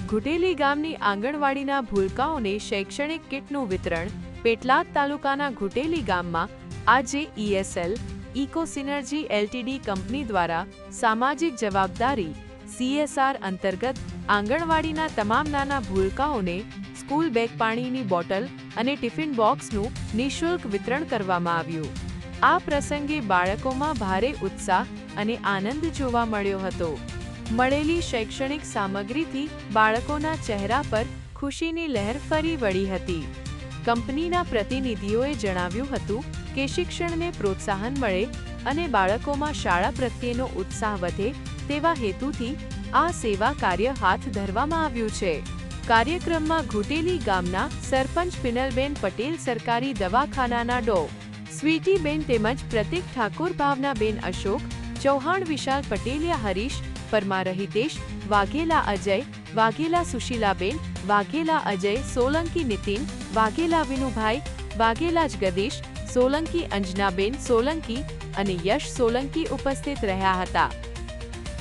ઘુટેલી ગામની આંગણવાડીના ભૂલકાઓને શૈક્ષણિક કિટનું વિતરણ પેટલાદ તાલુકાના ઘુટેલી ગામમાં આજે ESL eco synergy LTD company દ્વારા સામાજિક જવાબદારી CSR અંતર્ગત આંગણવાડીના તમામ નાના ભૂલકાઓને સ્કૂલ બેગ, પાણીની બોટલ અને ટિફિન બોક્સનું નિઃશુલ્ક વિતરણ કરવામાં આવ્યું. આ પ્રસંગે બાળકોમાં ભારે ઉત્સાહ અને આનંદ જોવા મળ્યો હતો. મળેલી શૈક્ષણિક સામગ્રીથી બાળકોના ચહેરા પર ખુશીની લહેર ફરી વળી હતી. કંપનીના પ્રતિનિધિઓએ જણાવ્યું હતું કે શિક્ષણને પ્રોત્સાહન મળે અને બાળકોમાં શાળા પ્રત્યેનો ઉત્સાહ વધે તેવા હેતુથી આ સેવા કાર્ય હાથ ધરવામાં આવ્યું છે. કાર્યક્રમમાં ઘુટેલી ગામના સરપંચ પિનલબેન પટેલ, સરકારી દવાખાનાના ડો. સ્વીટીબેન તેમજ પ્રતિક ઠાકોર, ભાવનાબેન અશોક ચૌહાણ, વિશાલ પટેલિયા હરીશ, પરમાર હિતેશ, વાઘેલા અજય, વાઘેલા સુશીલાબેન, વાઘેલા અજય, સોલંકી નીતિન, વાઘેલા વિનુભાઈ, વાઘેલા જગદીશ, સોલંકી અંજનાબેન સોલંકી અને યશ સોલંકી ઉપસ્થિત રહ્યા હતા.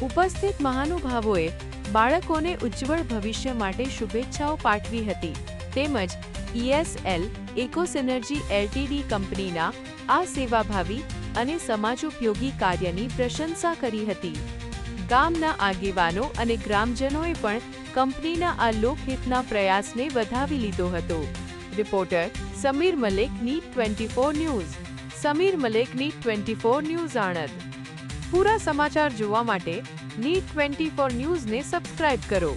ઉપસ્થિત મહાનુભાવોએ બાળકોને ઉજ્જવળ ભવિષ્ય માટે શુભેચ્છાઓ પાઠવી હતી તેમજ ESL ઇકો સિનર્જી એલટીડી કંપનીના આ સેવાભાવી અને સમાજોપયોગી કાર્યની પ્રશંસા કરી હતી. ગામના આગેવાનો અને ગ્રામજનોએ પણ કંપનીના આ લોકહિતના પ્રયાસને વધાવી લીધો હતો. Reporter Samir Malek, NEET 24 news. Samir Malek, NEET 24 news, Anand. પૂરા સમાચાર જોવા માટે NEET 24 ન્યૂઝને સબસ્ક્રાઇબ કરો.